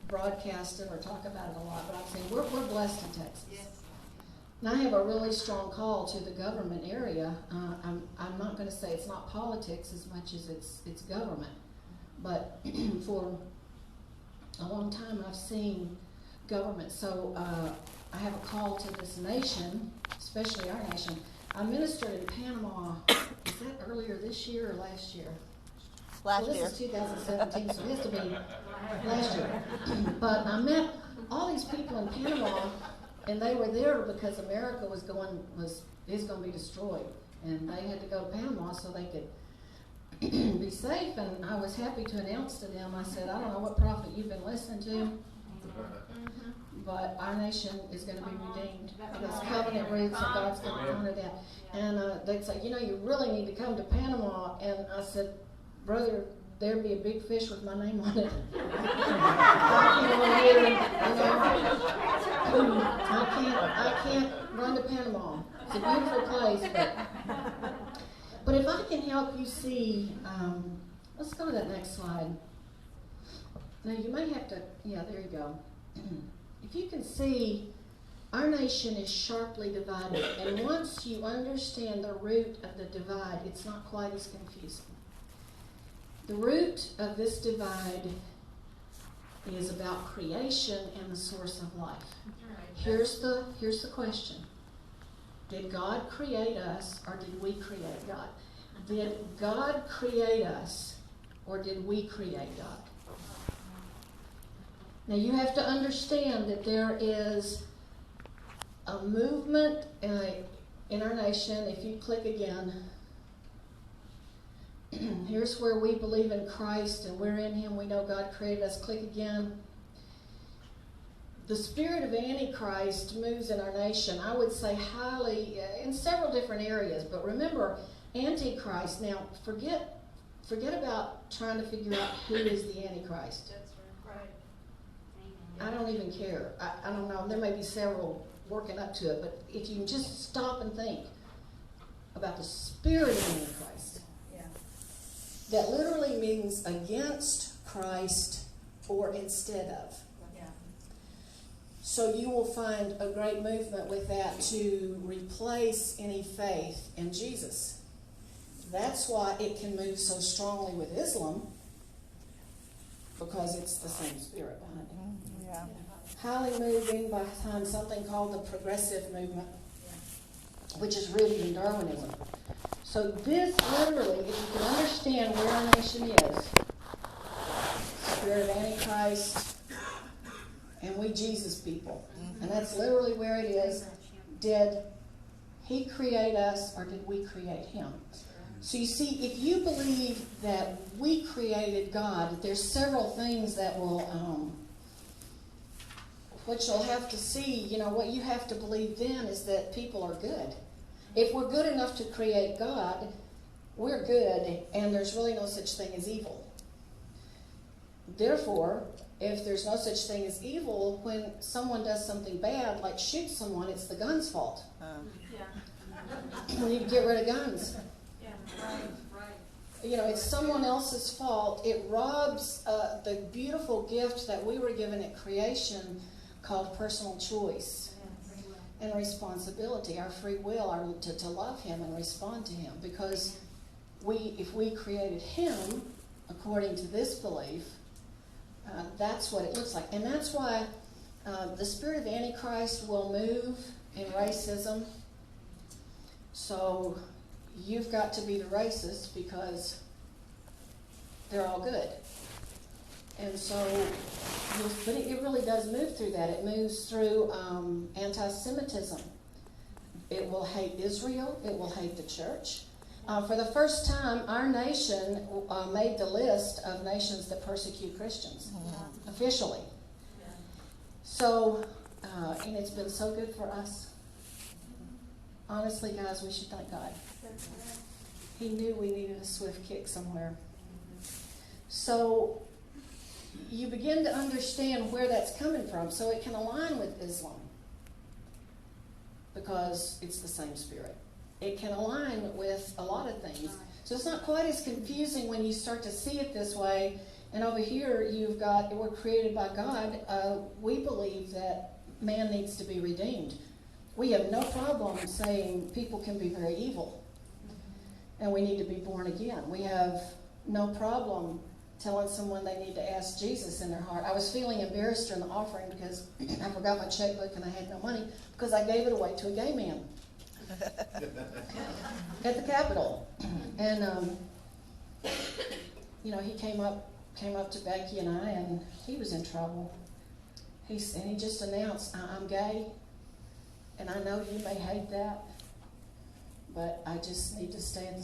broadcast it or talk about it a lot, but I'm saying we're blessed in Texas. Yes. And I have a really strong call to the government area. I'm not going to say it's not politics as much as it's government, but for a long time I've seen government. So I have a call to this nation, especially our nation. I ministered in Panama. Is that earlier this year or last year? Last Well, year. this is 2017, so it has to be last year. But I met all these people in Panama, and they were there because America is going to be destroyed, and they had to go to Panama so they could be safe. And I was happy to announce to them. I said, I don't know what prophet you've been listening to, but our nation is going to be redeemed. This covenant roots of God's going to honor that. And they'd say, you really need to come to Panama. And I said, brother, there'd be a big fish with my name on it. I can't run to Panama. It's a beautiful place, but if I can help you see, let's go to that next slide. Now you may have to, there you go. If you can see, our nation is sharply divided, and once you understand the root of the divide, it's not quite as confusing. The root of this divide is about creation and the source of life. Here's the question. Did God create us, or did we create God? Did God create us, or did we create God? Now you have to understand that there is a movement in our nation. If you click again, here's where we believe in Christ and we're in Him. We know God created us. Click again. The spirit of Antichrist moves in our nation, I would say highly, in several different areas. But remember, Antichrist, now forget about trying to figure out who is the Antichrist. That's right. I don't even care. I don't know. There may be several working up to it, but if you can just stop and think about the spirit of Antichrist, that literally means against Christ or instead of. Yeah. So you will find a great movement with that to replace any faith in Jesus. That's why it can move so strongly with Islam, because it's the same spirit behind it. Yeah. Highly moving behind something called the progressive movement, which is rooted in Darwinism. So this literally, if you can understand where our nation is, spirit of Antichrist, and we Jesus people. And that's literally where it is. Did He create us, or did we create Him? So you see, if you believe that we created God, there's several things that will, what you'll have to see, what you have to believe then is that people are good. If we're good enough to create God, we're good, and there's really no such thing as evil. Therefore, if there's no such thing as evil, when someone does something bad, like shoot someone, it's the gun's fault. We need to get rid of guns. Yeah, right. It's someone else's fault. It robs the beautiful gift that we were given at creation called personal choice and responsibility, our free will, to love Him and respond to Him. Because if we created Him, according to this belief, that's what it looks like. And that's why the spirit of Antichrist will move in racism. So you've got to be the racist because they're all good. And so, but it really does move through that. It moves through anti-Semitism. It will hate Israel. It will hate the church. For the first time, our nation made the list of nations that persecute Christians, officially. So, and it's been so good for us. Honestly, guys, we should thank God. He knew we needed a swift kick somewhere. So, you begin to understand where that's coming from, so it can align with Islam because it's the same spirit. It can align with a lot of things. So it's not quite as confusing when you start to see it this way And over here, you've got, we're created by God. We believe that man needs to be redeemed. We have no problem saying people can be very evil, and we need to be born again. We have no problem telling someone they need to ask Jesus in their heart. I was feeling embarrassed during the offering because I forgot my checkbook and I had no money because I gave it away to a gay man at the Capitol. And, you know, he came up to Becky and I, and he was in trouble. He just announced, I'm gay, and I know you may hate that, but I just need to stay in the